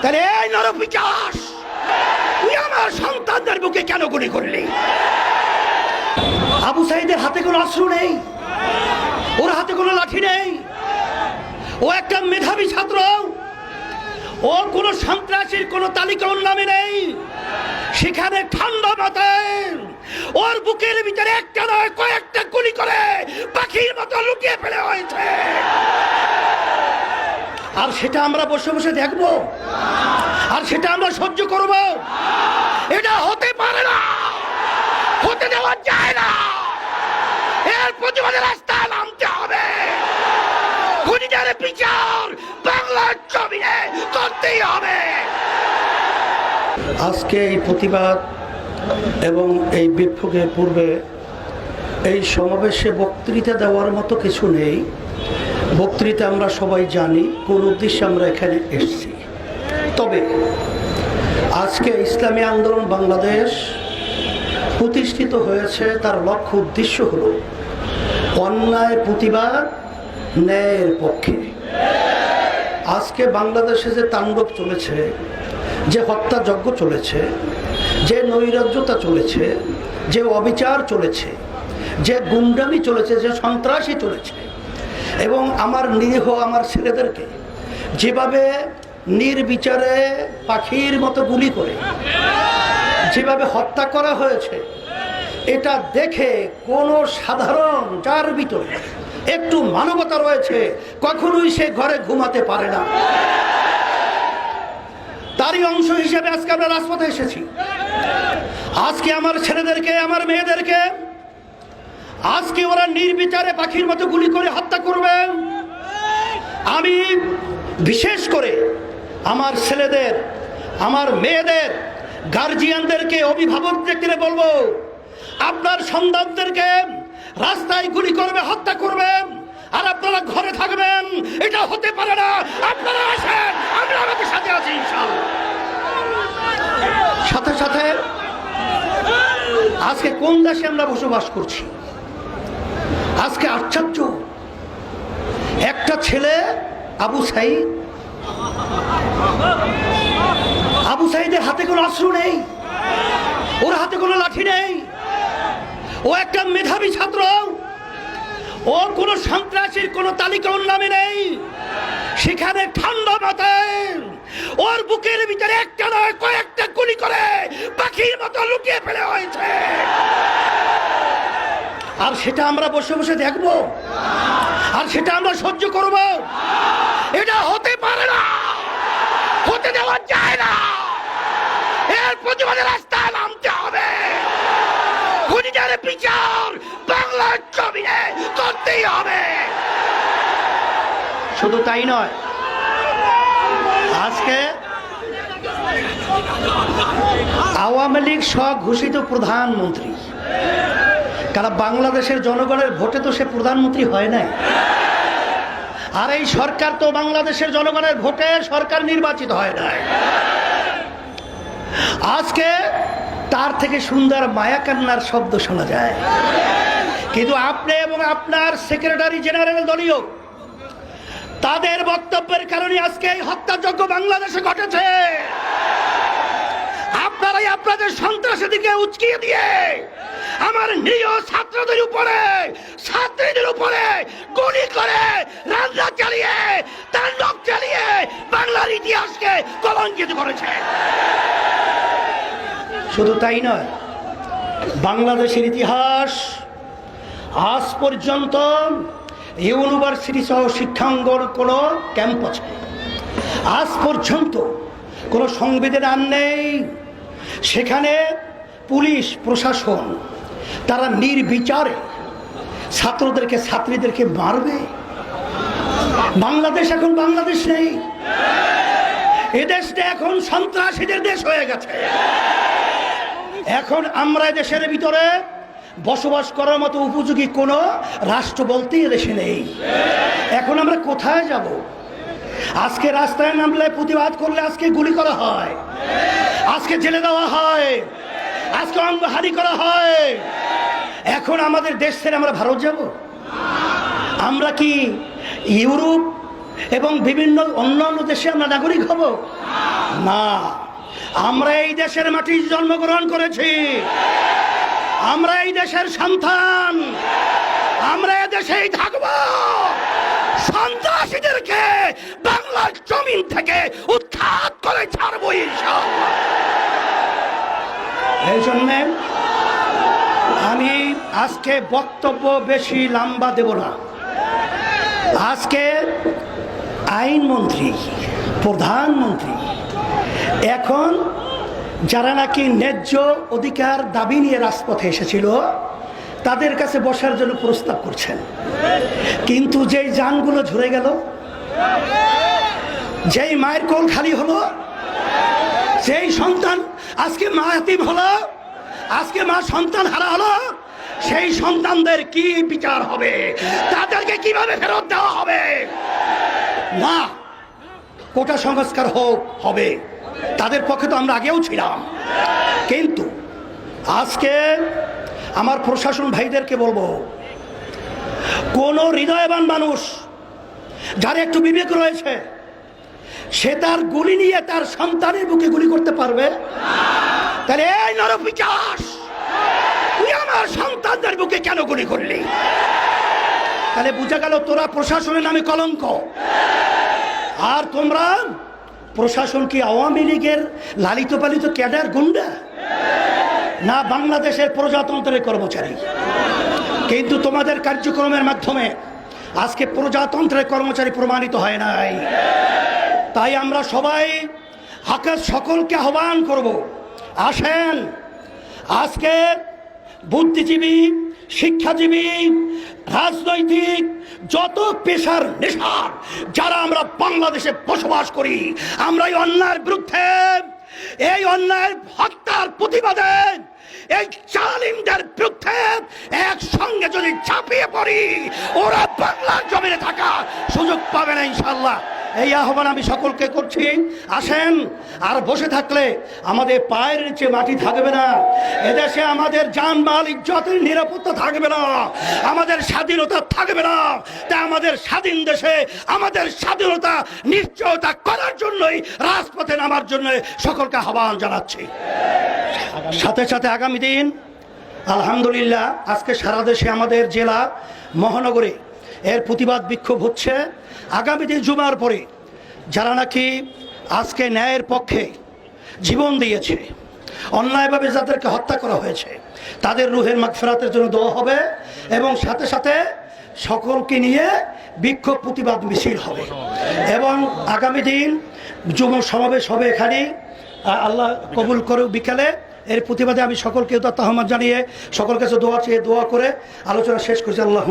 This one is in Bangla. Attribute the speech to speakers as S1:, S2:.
S1: তাহলে এই নরপিচাস, তুই আমার সন্তানদের বুকে কেন গুলি করলি? আবু সাইদের হাতে কোনো অস্ত্র নেই, ওর হাতে কোনো লাঠি নেই, ও একটা মেধাবী ছাত্র, ও কোনো সন্ত্রাসীর কোনো তালিকা ওর নামে নেই। সেখানে ঠান্ডা মাথায় ওর বুকের ভিতরে একটা নয় কয়েকটা গুলি করে পাখির মতো লুকিয়ে ফেলে হয়েছে। আর সেটা আমরা বসে বসে দেখব, আর সেটা আমরা সহ্য করব? এটা হতে পারে না, হতে দেওয়া যায় না। এর প্রতিবাদে রাস্তায় নামতে হবে। খুনিদের বিচার বাংলার জমিনে করতেই হবে। আজকে এই প্রতিবাদ এবং এই বিক্ষোভের পূর্বে এই সমাবেশে বক্তৃতা দেওয়ার মতো কিছু নেই। বক্তৃতা আমরা সবাই জানি কোন উদ্দেশ্যে আমরা এখানে এসেছি। তবে আজকে ইসলামী আন্দোলন বাংলাদেশ প্রতিষ্ঠিত হয়েছে, তার লক্ষ্য উদ্দেশ্য হলো অন্যায় প্রতিবাদ, ন্যায়ের পক্ষে। আজকে বাংলাদেশে যে তাণ্ডব চলেছে, যে হত্যাযজ্ঞ চলেছে, যে নৈরাজ্যতা চলেছে, যে অবিচার চলেছে, যে গুন্ডামি চলেছে, যে সন্ত্রাসী চলেছে, এবং আমার নিরীহ আমার ছেলেদেরকে যেভাবে নির্বিচারে পাখির মতো গুলি করে যেভাবে হত্যা করা হয়েছে, এটা দেখে কোনো সাধারণ যার ভিতরে একটু মানবতা রয়েছে কখনোই সে ঘরে ঘুমাতে পারে না। তারই অংশ হিসেবে আজকে আমরা রাজপথে এসেছি। আজকে আমার ছেলেদেরকে, আমার মেয়েদেরকে আজকে ওরা নির্বিচারে পাখির মতো গুলি করে হত্যা করবে। আমি বিশেষ করে আমার ছেলেদের, আমার মেয়েদের গার্জিয়ানদেরকে, অভিভাবকদেরকে বলবো, আপনার সন্তানদেরকে রাস্তায় গুলি করবে, হত্যা করবে, আর আপনারা ঘরে থাকবেন, এটা হতে পারে না। আপনারা আসেন, আমরা আমাদের সাথে আছি ইনশাআল্লাহ। সাথে সাথে আজকে কোন দেশে আমরা বসবাস করছি? আজকে আশ্চর্য, একটা ছেলে আবু সাইদ, আবু সাইদের হাতে কোনো অস্ত্র নেই, ওর হাতে কোনো লাঠি নেই, ও একটা মেধাবী ছাত্র, ও কোনো সন্ত্রাসীর কোনো তালিকা ওর নামে নেই। সেখানে ঠান্ডা মাথায় ওর বুকের ভিতরে একটা নয় কয়েকটা গুলি করে পাখির মতো লুকিয়ে ফেলে হয়েছে। আর সেটা আমরা বসে বসে দেখব, আর সেটা আমরা সহ্য করব? এটা হতে পারে না, হতে দেওয়া যায় না। এর প্রতিবাদে রাস্তায় নামতে হবে। খুনিদের বিচার বাংলার জমিনে করতেই হবে। শুধু তাই নয়, আজকে আওয়ামী লীগ স্বঘোষিত প্রধানমন্ত্রী, কারণ বাংলাদেশের জনগণের ভোটে তো সে প্রধানমন্ত্রী হয় নাই। আর এই সরকার তো বাংলাদেশের জনগণের ভোটে সরকার নির্বাচিত হয় নাই। আজকে তার থেকে সুন্দর মায়া কান্নার শব্দ শোনা যায়। কিন্তু আপনি এবং আপনার সেক্রেটারি জেনারেল দলীয়, তাদের বক্তব্যের কারণে আজকে এই হত্যাযজ্ঞ বাংলাদেশে ঘটেছে। আপনারাই আপনাদের সন্ত্রাসীদেরকে উচকিয়ে দিয়ে আমার নিরীহ ছাত্রদের উপরে, ছাত্রীদের উপরে গুলি করে, রান্না চালিয়ে, তাণ্ডব চালিয়ে বাংলার ইতিহাসকে কলঙ্কিত করেছে। শুধু তাই নয়, বাংলাদেশের ইতিহাস আজ পর্যন্ত ইউনিভার্সিটি সহ শিক্ষাঙ্গন কোনো ক্যাম্পাসে আজ পর্যন্ত কোনো সংবিধান নেই সেখানে পুলিশ প্রশাসন তারা নির্বিচারে ছাত্রদেরকে, ছাত্রীদেরকে মারবে। বাংলাদেশ এখন বাংলাদেশ নেই, এদেশটা এখন সন্ত্রাসীদের দেশ হয়ে গেছে। এখন আমরা দেশের ভিতরে বসবাস করার মতো উপযোগী কোনো রাষ্ট্র বলতেই এদেশে নেই। এখন আমরা কোথায় যাব? আজকে রাস্তায় নামলে, প্রতিবাদ করলে আজকে গুলি করা হয়, আজকে জেলে দেওয়া হয়, আজকে অঙ্গহানি করা হয়। এখন আমাদের দেশ ছেড়ে আমরা ভারত যাব? আমরা কি ইউরোপ এবং বিভিন্ন অন্যান্য দেশে আমরা নাগরিক হব? না, আমরা এই দেশের মাটিতে জন্মগ্রহণ করেছি, আমরা এই দেশের সন্তান, আমরা এই দেশেই থাকবো। সন্ত্রাসীদেরকে বাংলার জমিন থেকে উৎখাত করে ছাড়বো ইনশাআল্লাহ। এই জন্য আমি আজকে বক্তব্য বেশি লম্বা দেব না। আজকে আইনমন্ত্রী, প্রধানমন্ত্রী এখন যারা নাকি ন্যায্য অধিকার দাবি নিয়ে রাজপথে এসেছিল তাদের কাছে বসার জন্য প্রস্তাব করছেন, কিন্তু যেই যানগুলো ঝরে গেল, যেই মায়ের কোল খালি হলো, যেই সন্তান আজকে মা এতিম হলো, আজকে মা সন্তান হারা হলো, সেই সন্তানদের কি বিচার হবে? তাদেরকে কিভাবে ফেরত দেওয়া হবে? না, কোটা সংস্কার হবে, তাদের পক্ষে তো আমরা আগেও ছিলাম। কিন্তু আজকে আমার প্রশাসন ভাইদেরকে বলবো, কোন হৃদয়বান মানুষ যার একটু বিবেক রয়েছে সে তার গুলি নিয়ে তার সন্তানের বুকে গুলি করতে পারবে? তাহলে এই নরপিশাচ, তুই আমার সন্তানদের বুকে কেন গুলি করলি? তাহলে বুঝা গেল তোরা প্রশাসনের নামে কলঙ্ক। আর তোমরা প্রশাসন কি আওয়ামী লীগের লালিত পালিত ক্যাডার গুন্ডা না বাংলাদেশের প্রজাতন্ত্রের কর্মচারী? কিন্তু তোমাদের কার্যক্রমের মাধ্যমে আজকে প্রজাতন্ত্রের কর্মচারী প্রমাণিত হয় নাই। তাই আমরা সবাই সকলকে আহ্বান করব, আসেন আজকে বুদ্ধিজীবী, শিক্ষাজীবী, রাজনৈতিক যত পেশার নেশার যারা আমরা বাংলাদেশে বসবাস করি, আমরা এই অন্যায়ের বিরুদ্ধে, এই অন্যায়ের হত্যার প্রতিবাদে, এই জালিমদের বিরুদ্ধে একসঙ্গে যদি ঝাঁপিয়ে পড়ি, ওরা বাংলার জমিনে থাকার সুযোগ পাবে না ইনশাআল্লাহ। এই আহ্বান আমি সকলকে করছি, আসেন। আর বসে থাকলে আমাদের পায়ের নিচে মাটি থাকবে না, এদেশে আমাদের জানমাল ইজ্জতের নিরাপত্তা থাকবে না, আমাদের স্বাধীনতা থাকবে না। তাই আমাদের স্বাধীন দেশে আমাদের স্বাধীনতা নিশ্চয়তা করার জন্যই রাজপথে নামার জন্য সকলকে আহ্বান জানাচ্ছি। সাথে সাথে আগামী দিন আলহামদুলিল্লাহ আজকে সারা দেশে আমাদের জেলা মহানগরে এর প্রতিবাদ বিক্ষোভ হচ্ছে। আগামী দিন জুমার পরে যারা নাকি আজকে ন্যায়ের পক্ষে জীবন দিয়েছে, অন্যায়ভাবে যাদেরকে হত্যা করা হয়েছে, তাদের রুহের মাগফিরাতের জন্য দোয়া হবে এবং সাথে সাথে সকলকে নিয়ে বিক্ষোভ প্রতিবাদ মিছিল হবে। এবং আগামী দিন যুব সমাবেশ হবে এখানে, আল্লাহ কবুল করে বিকালে। এর প্রতিবাদে আমি সকলকে আহ্বান জানিয়ে সকল কাছে দোয়া চেয়ে দোয়া করে আলোচনা শেষ করছি। আল্লাহ